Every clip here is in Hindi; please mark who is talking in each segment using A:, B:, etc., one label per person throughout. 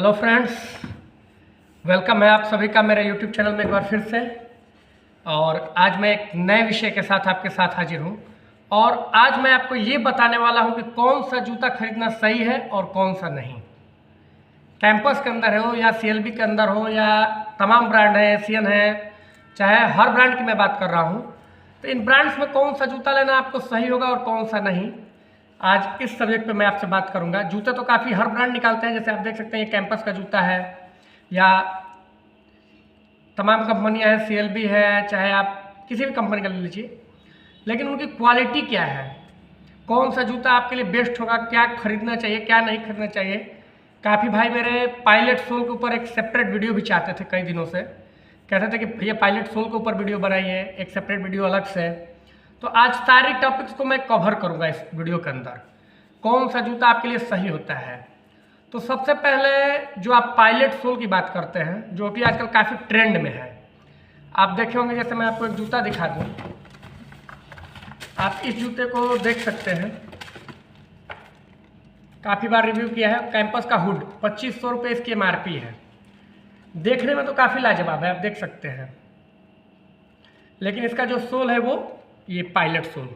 A: हेलो फ्रेंड्स, वेलकम है आप सभी का मेरे यूट्यूब चैनल में एक बार फिर से। और आज मैं एक नए विषय के साथ आपके साथ हाजिर हूँ। और आज मैं आपको ये बताने वाला हूँ कि कौन सा जूता खरीदना सही है और कौन सा नहीं। कैंपस के अंदर हो या CLB के अंदर हो या तमाम ब्रांड है, एशियन है, चाहे हर ब्रांड की मैं बात कर रहा हूँ, तो इन ब्रांड्स में कौन सा जूता लेना आपको सही होगा और कौन सा नहीं, आज इस सब्जेक्ट पे मैं आपसे बात करूंगा। जूते तो काफ़ी हर ब्रांड निकालते हैं, जैसे आप देख सकते हैं ये कैंपस का जूता है या तमाम कंपनियां हैं, CLB है, चाहे आप किसी भी कंपनी का ले लीजिए। लेकिन उनकी क्वालिटी क्या है, कौन सा जूता आपके लिए बेस्ट होगा, क्या खरीदना चाहिए क्या नहीं खरीदना चाहिए। काफ़ी भाई मेरे पायलट सोल के ऊपर एक सेपरेट वीडियो भी चाहते थे, कई दिनों से कहते थे कि भैया पायलट सोल के ऊपर वीडियो बनाइए, एक सेपरेट वीडियो अलग से। तो आज सारी टॉपिक्स को मैं कवर करूंगा इस वीडियो के अंदर, कौन सा जूता आपके लिए सही होता है। तो सबसे पहले जो आप पायलट सोल की बात करते हैं, जो कि आजकल काफ़ी ट्रेंड में है, आप देखे होंगे। जैसे मैं आपको एक जूता दिखा दूं, आप इस जूते को देख सकते हैं, काफ़ी बार रिव्यू किया है। कैंपस का हुड 2500 रुपये इसकी MRP है। देखने में तो काफ़ी लाजवाब है, आप देख सकते हैं। लेकिन इसका जो सोल है वो ये पायलट सोल,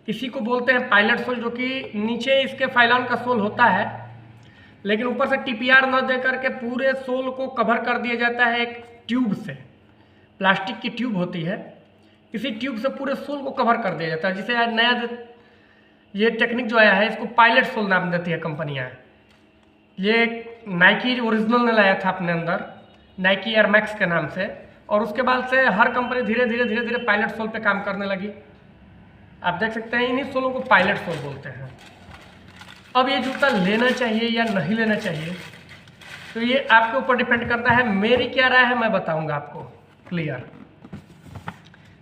A: इसी को बोलते हैं पायलट सोल, जो कि नीचे इसके फाइलॉन का सोल होता है, लेकिन ऊपर से TPR न दे करके पूरे सोल को कवर कर दिया जाता है एक ट्यूब से। प्लास्टिक की ट्यूब होती है, इसी ट्यूब से पूरे सोल को कवर कर दिया जाता है। जिसे नया ये टेक्निक जो आया है, इसको पायलट सोल नाम देती है कंपनियां। ये नाइकी ओरिजिनल ने लाया था अपने अंदर, नाइकी एयर मैक्स के नाम से, और उसके बाद से हर कंपनी धीरे धीरे पायलट सोल पे काम करने लगी। आप देख सकते हैं, इन्हीं सोलों को पायलट सोल बोलते हैं। अब ये जूता लेना चाहिए या नहीं लेना चाहिए, तो ये आपके ऊपर डिपेंड करता है। मेरी क्या राय है मैं बताऊंगा आपको क्लियर।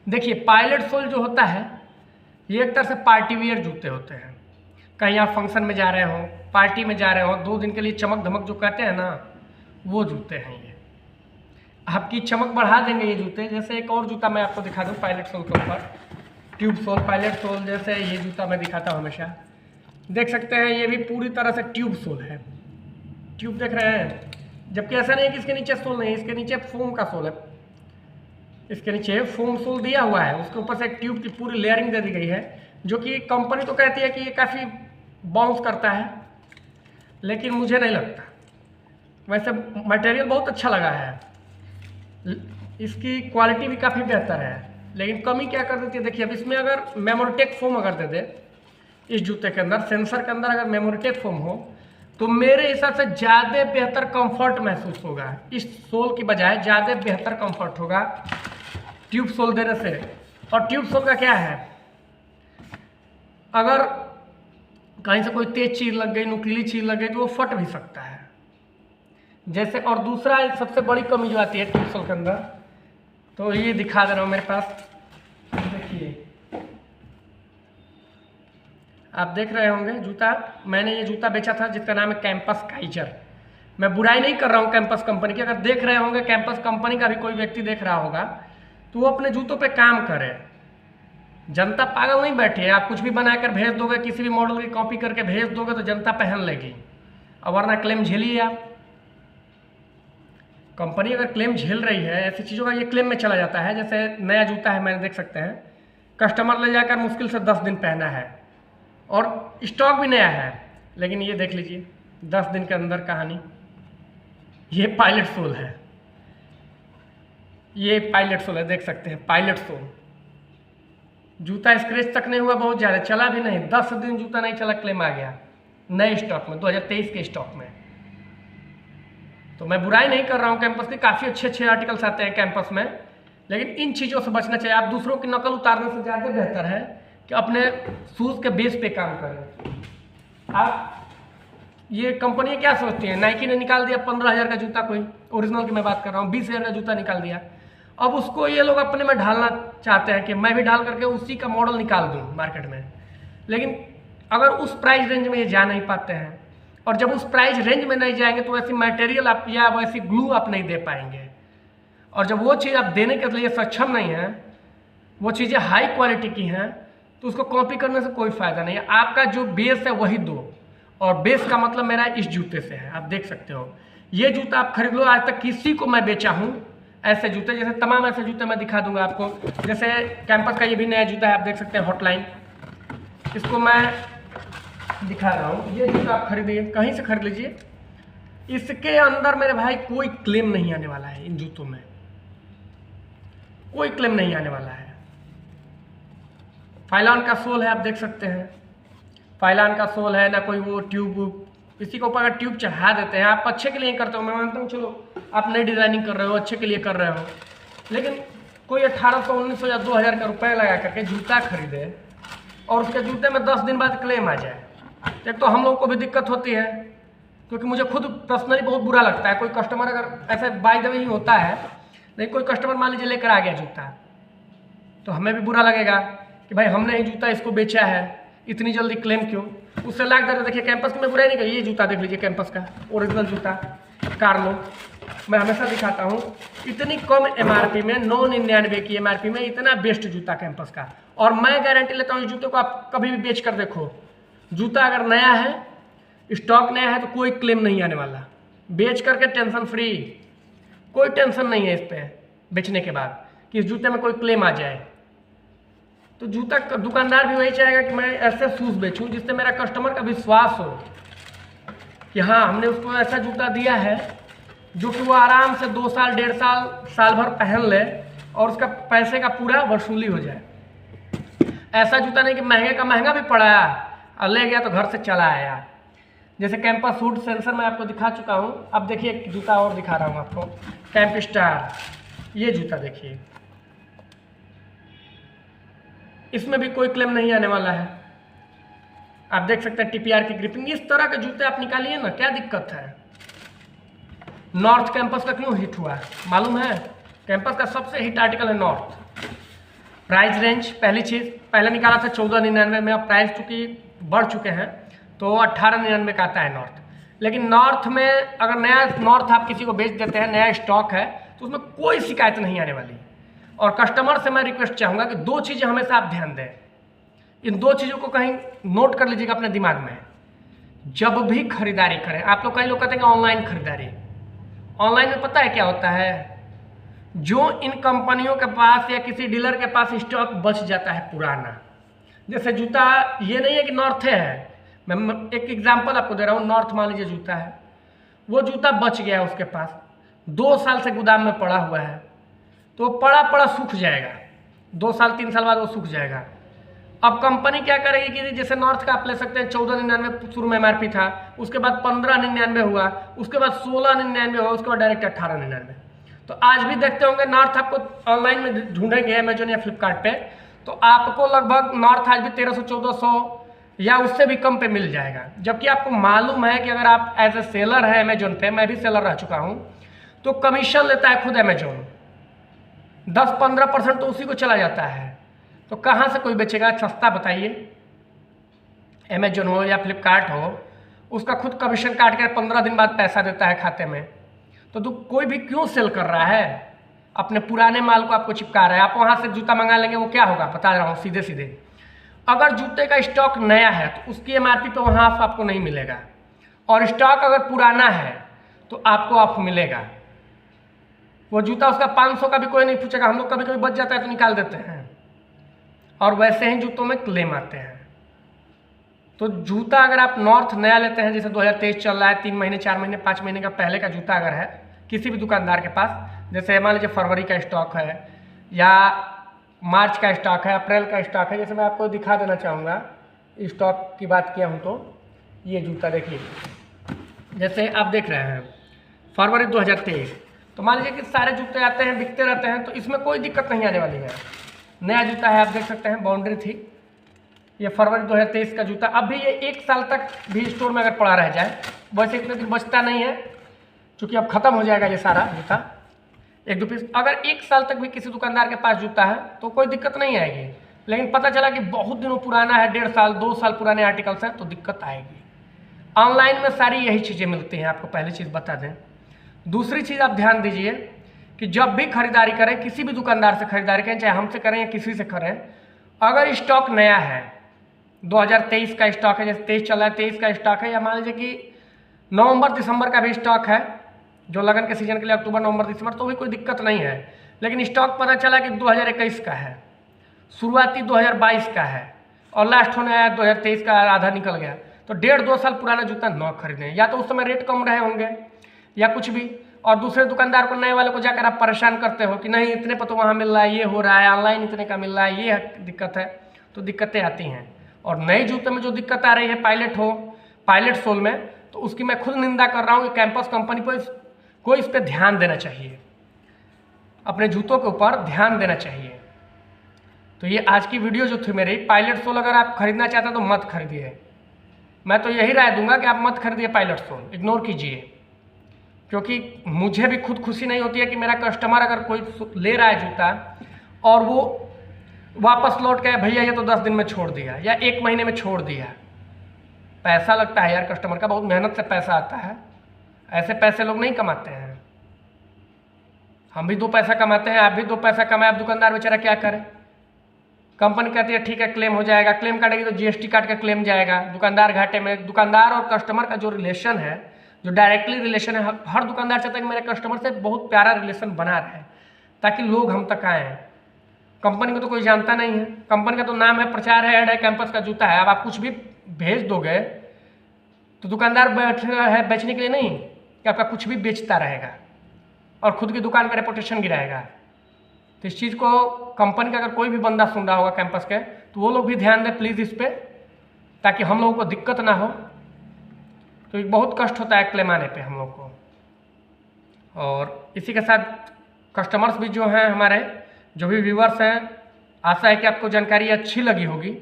A: देखिए, पायलट सोल जो होता है ये एक तरह से पार्टी वियर जूते होते हैं। कहीं आप फंक्शन में जा रहे हो, पार्टी में जा रहे हो, 2 दिन के लिए चमक धमक जो कहते हैं ना, वो जूते हैं ये। आपकी चमक बढ़ा देंगे ये जूते। जैसे एक और जूता मैं आपको दिखा दूं पायलट सोल के ऊपर, ट्यूब सोल पायलट सोल, जैसे ये जूता मैं दिखाता हूँ हमेशा, देख सकते हैं ये भी पूरी तरह से ट्यूब सोल है। ट्यूब देख रहे हैं, जबकि ऐसा नहीं है कि इसके नीचे सोल नहीं है, इसके नीचे फोम का सोल है। इसके नीचे फोम सोल दिया हुआ है, उसके ऊपर से एक ट्यूब की पूरी लेयरिंग दे दी गई है, जो कि कंपनी तो कहती है कि ये काफ़ी बाउंस करता है, लेकिन मुझे नहीं लगता। वैसे मटेरियल बहुत अच्छा लगा है, इसकी क्वालिटी भी काफ़ी बेहतर है, लेकिन कमी क्या कर देती है। देखिए, अब इसमें अगर मेमोरीटेक फोम अगर दे दे, इस जूते के अंदर सेंसर के अंदर अगर मेमोरीटेक फोम हो, तो मेरे हिसाब से ज़्यादा बेहतर कंफर्ट महसूस होगा। इस सोल की बजाय ज़्यादा बेहतर कंफर्ट होगा ट्यूब सोल देने से। और ट्यूब सोल का क्या है, अगर कहीं से कोई तेज चीज लग गई, नुकीली चीज लग गई, तो वो फट भी सकता है जैसे। और दूसरा सबसे बड़ी कमी जो आती है ट्यूब सोल के अंदर, तो ये दिखा दे रहा हूँ मेरे पास, देखिए आप देख रहे होंगे जूता। मैंने ये जूता बेचा था जिसका नाम है कैंपस काइजर। मैं बुराई नहीं कर रहा हूँ कैंपस कंपनी की, अगर देख रहे होंगे कैंपस कंपनी का भी कोई व्यक्ति देख रहा होगा, तो वो अपने जूतों पे काम करे। जनता पागल नहीं बैठी है। आप कुछ भी बनाकर भेज दोगे, किसी भी मॉडल की कॉपी करके भेज दोगे, तो जनता पहन लेगी, और वरना क्लेम झेलिए आप। कंपनी अगर क्लेम झेल रही है, ऐसी चीज़ों का ये क्लेम में चला जाता है। जैसे नया जूता है, मैंने देख सकते हैं, कस्टमर ले जाकर मुश्किल से 10 दिन पहना है और स्टॉक भी नया है, लेकिन ये देख लीजिए 10 दिन के अंदर कहानी। ये पायलट सोल है, ये पायलट सोल है, देख सकते हैं पायलट सोल। जूता स्क्रैच तक नहीं हुआ, बहुत ज़्यादा चला भी नहीं, 10 दिन जूता नहीं चला, क्लेम आ गया नए स्टॉक में, 2023 के स्टॉक में। तो मैं बुराई नहीं कर रहा हूँ कैंपस के, काफ़ी अच्छे आर्टिकल्स आते हैं कैंपस में, लेकिन इन चीज़ों से बचना चाहिए। आप दूसरों की नकल उतारने से ज़्यादा बेहतर है कि अपने शूज़ के बेस पे काम करें। आप ये कंपनी क्या सोचती है, नाइकी ने निकाल दिया 15,000 का जूता, कोई ओरिजिनल की मैं बात कर रहा हूँ, 20,000 का जूता निकाल दिया। अब उसको ये लोग अपने में ढालना चाहते हैं कि मैं भी ढाल करके उसी का मॉडल निकाल दूं मार्केट में। लेकिन अगर उस प्राइस रेंज में ये जा नहीं पाते हैं, और जब उस प्राइस रेंज में नहीं जाएंगे, तो वैसी मटेरियल आप या वैसी ग्लू आप नहीं दे पाएंगे। और जब वो चीज़ आप देने के लिए सक्षम नहीं हैं, वो चीज़ें हाई क्वालिटी की हैं, तो उसको कॉपी करने से कोई फ़ायदा नहीं है। आपका जो बेस है वही दो, और बेस का मतलब मेरा इस जूते से है, आप देख सकते हो। ये जूता आप खरीद लो, आज तक किसी को मैं बेचा हूँ ऐसे जूते, जैसे तमाम ऐसे जूते मैं दिखा दूंगा आपको। जैसे कैंपस का ये भी नया जूता है, आप देख सकते हैं हॉटलाइन, इसको मैं दिखा रहा हूँ। ये जूता आप खरीदिए, कहीं से खरीद लीजिए, इसके अंदर मेरे भाई कोई क्लेम नहीं आने वाला है। इन जूतों में कोई क्लेम नहीं आने वाला है। फाइलॉन का सोल है, आप देख सकते हैं, फाइलॉन का सोल है, ना कोई वो ट्यूब, किसी के ऊपर अगर ट्यूब चढ़ा देते हैं, आप अच्छे के लिए करते हो, मैं मानता हूँ, चलो आप नई डिज़ाइनिंग कर रहे हो, अच्छे के लिए कर रहे हो, लेकिन कोई 1800, 1900 या 2000 का रुपये लगा करके जूता खरीदे और उसके जूते में 10 दिन बाद क्लेम आ जाए, एक तो हम लोगों को भी दिक्कत होती है, क्योंकि मुझे खुद पर्सनली बहुत बुरा लगता है। कोई कस्टमर अगर ऐसे बाय द वे ही होता है, लेकिन कोई कस्टमर मान लीजिए लेकर आ गया जूता, तो हमें भी बुरा लगेगा कि भाई हमने ही जूता इसको बेचा है, इतनी जल्दी क्लेम क्यों। उससे लाख दर देखिए, कैंपस की मैं बुराई नहीं करी, ये जूता देख लीजिए, कैंपस का ओरिजिनल जूता कार्लो, मैं हमेशा दिखाता हूँ, इतनी कम एमआरपी में, 999 की एमआरपी में इतना बेस्ट जूता कैंपस का। और मैं गारंटी लेता हूँ इस जूते को आप कभी भी बेच कर देखो, जूता अगर नया है, स्टॉक नया है, तो कोई क्लेम नहीं आने वाला। बेच करके टेंशन फ्री, कोई टेंशन नहीं है इस पर बेचने के बाद कि इस जूते में कोई क्लेम आ जाए। तो जूता दुकानदार भी वही चाहेगा कि मैं ऐसे शूज़ बेचूं जिससे मेरा कस्टमर का विश्वास हो कि हाँ, हमने उसको ऐसा जूता दिया है जो कि वो आराम से 2 साल, 1.5 साल, साल भर पहन ले और उसका पैसे का पूरा वसूली हो जाए। ऐसा जूता नहीं कि महंगे का महंगा भी पड़ा और ले गया तो घर से चला आया। जैसे कैंपस हुड सेंसर मैं आपको दिखा चुका हूँ, अब देखिए एक जूता और दिखा रहा हूँ आपको, कैंप स्टार। ये जूता देखिए, इसमें भी कोई क्लेम नहीं आने वाला है, आप देख सकते हैं टीपीआर की ग्रिपिंग। इस तरह के जूते आप निकालिए ना, क्या दिक्कत है। नॉर्थ कैंपस का क्यों हिट हुआ मालूम है? कैंपस का सबसे हिट आर्टिकल है नॉर्थ। प्राइस रेंज, पहली चीज़, पहले निकाला था 1499 में, अब प्राइस चूँकि बढ़ चुके हैं तो 1899 का आता है नॉर्थ। लेकिन नॉर्थ में अगर नया नॉर्थ आप किसी को बेच देते हैं, नया स्टॉक है, तो उसमें कोई शिकायत नहीं आने वाली। और कस्टमर से मैं रिक्वेस्ट चाहूँगा कि 2 चीज़ें हमेशा आप ध्यान दें, इन 2 चीज़ों को कहीं नोट कर लीजिएगा अपने दिमाग में। जब भी खरीदारी करें, आप लोग, कई लोग कहते हैं कि ऑनलाइन खरीदारी, ऑनलाइन में पता है क्या होता है, जो इन कंपनियों के पास या किसी डीलर के पास स्टॉक बच जाता है पुराना, जैसे जूता, ये नहीं है कि नॉर्थ है, मैं एक एग्जांपल आपको दे रहा हूँ, नॉर्थ मान लीजिए जूता है, वो जूता बच गया उसके पास, 2 साल से गोदाम में पड़ा हुआ है, तो पड़ा सूख जाएगा, 2 साल 3 साल बाद वो सूख जाएगा। अब कंपनी क्या करेगी कि जैसे नॉर्थ का आप ले सकते हैं, 1499 शुरू में एमआरपी था, उसके बाद 1599 हुआ, उसके बाद 1699 हुआ, उसके बाद डायरेक्ट 1899। तो आज भी देखते होंगे नॉर्थ आपको ऑनलाइन में ढूंढेंगे अमेजोन या फ्लिपकार्ट पे, तो आपको लगभग नॉर्थ आज भी 1300-1400 या उससे भी कम पे मिल जाएगा। जबकि आपको मालूम है कि अगर आप एज ए सेलर है अमेजोन पे, मैं भी सेलर रह चुका हूँ, तो कमीशन लेता है खुद अमेजोन, 10-15% तो उसी को चला जाता है। तो कहाँ से कोई बेचेगा सस्ता, बताइए? अमेजोन हो या फ्लिपकार्ट हो, उसका खुद कमीशन काट कर 15 दिन बाद पैसा देता है खाते में। तो कोई भी क्यों सेल कर रहा है? अपने पुराने माल को आपको चिपका रहा है। आप वहाँ से जूता मंगा लेंगे, वो क्या होगा बता रहा हूँ सीधे सीधे, अगर जूते का स्टॉक नया है तो उसकी एमआरपी पे वहाँ ऑफ आपको नहीं मिलेगा, और स्टॉक अगर पुराना है तो आपको ऑफ मिलेगा। वो जूता उसका 500 का भी कोई नहीं पूछेगा, हम लोग कभी कभी बच जाता है तो निकाल देते हैं, और वैसे ही जूतों में क्लेम आते हैं। तो जूता अगर आप नॉर्थ नया लेते हैं, जैसे 2023 चल रहा है, 3 महीने 4 महीने 5 महीने का पहले का जूता अगर है किसी भी दुकानदार के पास, जैसे मान लीजिए फरवरी का स्टॉक है या मार्च का स्टॉक है, अप्रैल का स्टॉक है, जैसे मैं आपको दिखा देना चाहूँगा, स्टॉक की बात किया हूँ तो ये जूता देखिए, जैसे आप देख रहे हैं फरवरी 2023, तो मान लीजिए कि सारे जूते आते हैं, बिकते रहते हैं, तो इसमें कोई दिक्कत नहीं आने वाली है। नया जूता है, आप देख सकते हैं, बाउंड्री थी, ये फरवरी 2023 का जूता। अब भी ये 1 साल तक भी स्टोर में अगर पड़ा रह जाए, वैसे इतने दिन बचता नहीं है क्योंकि अब ख़त्म हो जाएगा ये सारा जूता, 1-2 पीस। अगर 1 साल तक भी किसी दुकानदार के पास जूता है तो कोई दिक्कत नहीं आएगी, लेकिन पता चला कि बहुत दिनों पुराना है, 1.5 साल 2 साल पुराने आर्टिकल्स हैं, तो दिक्कत आएगी। ऑनलाइन में सारी यही चीज़ें मिलती हैं, आपको पहली चीज़ बता दें। दूसरी चीज़ आप ध्यान दीजिए कि जब भी खरीदारी करें, किसी भी दुकानदार से खरीदारी करें, चाहे हमसे करें या किसी से करें, अगर स्टॉक नया है 2023 का स्टॉक है, जैसे 23 चला है 23 का स्टॉक है, या मान लीजिए कि नवंबर दिसंबर का भी स्टॉक है जो लगन के सीजन के लिए, अक्टूबर नवंबर दिसंबर, तो भी कोई दिक्कत नहीं है। लेकिन स्टॉक पता चला कि 2021 का है, शुरुआती 2022 का है और लास्ट होने आया 2023 का, आधा निकल गया। तो 1.5-2 साल पुराना जूता न खरीदें, या तो उस समय रेट कम रहे होंगे या कुछ भी, और दूसरे दुकानदार को, नए वाले को जाकर आप परेशान करते हो कि नहीं इतने पर तो वहाँ मिल रहा है, ये हो रहा है, ऑनलाइन इतने का मिल रहा है, ये दिक्कत है, तो दिक्कतें आती हैं। और नए जूते में जो दिक्कत आ रही है पायलट सोल में, तो उसकी मैं खुद निंदा कर रहा हूँ कि कैंपस कंपनी को इस पर ध्यान देना चाहिए, अपने जूतों के ऊपर ध्यान देना चाहिए। तो ये आज की वीडियो जो थी मेरी, पायलट सोल अगर आप खरीदना चाहते हैं तो मत खरीदिए। मैं तो यही राय दूंगा कि आप मत खरीदिए पायलट सोल, इग्नोर कीजिए, क्योंकि मुझे भी खुद खुशी नहीं होती है कि मेरा कस्टमर अगर कोई ले रहा है जूता और वो वापस लौट के भैया ये तो 10 दिन में छोड़ दिया या 1 महीने में छोड़ दिया। पैसा लगता है यार, कस्टमर का बहुत मेहनत से पैसा आता है, ऐसे पैसे लोग नहीं कमाते हैं। हम भी 2 पैसा कमाते हैं, आप भी 2 पैसा कमाए, अब दुकानदार बेचारा क्या करे। कंपनी कहती है ठीक है क्लेम हो जाएगा, क्लेम काटेगी तो जीएसटी काट के क्लेम जाएगा, दुकानदार घाटे में। दुकानदार और कस्टमर का जो रिलेशन है, जो डायरेक्टली रिलेशन है, हर दुकानदार चाहता है कि मेरे कस्टमर से बहुत प्यारा रिलेशन बना रहे ताकि लोग हम तक आएँ। कंपनी को तो कोई जानता नहीं है, कंपनी का तो नाम है, प्रचार है, ऐड है, कैंपस का जूता है। अब आप कुछ भी भेज दोगे तो दुकानदार बैठ है बेचने के लिए नहीं कि आपका कुछ भी बेचता रहेगा और खुद की दुकान का रेपुटेशन गिराएगा। तो इस चीज़ को कंपनी का अगर कोई भी बंदा सुन रहा होगा कैंपस के, तो वो लोग भी ध्यान दें प्लीज़ इस पर, ताकि हम लोगों को दिक्कत ना हो। तो बहुत कष्ट होता है क्लेम आने पे हम लोग को। और इसी के साथ कस्टमर्स भी जो हैं हमारे, जो भी व्यूअर्स हैं, आशा है कि आपको जानकारी अच्छी लगी होगी।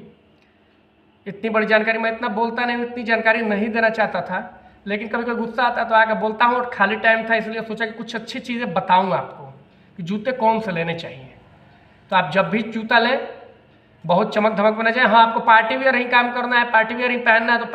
A: इतनी बड़ी जानकारी मैं इतना बोलता नहीं, इतनी जानकारी नहीं देना चाहता था, लेकिन कभी कभी गुस्सा आता है तो आकर बोलता हूँ, और खाली टाइम था इसलिए सोचा कि कुछ अच्छी चीज़ें बताऊँ आपको कि जूते कौन से लेने चाहिए। तो आप जब भी जूता लें बहुत चमक धमक बना जाए। हाँ, आपको पार्टी वियर ही काम करना है, पार्टी वियर ही पहनना है तो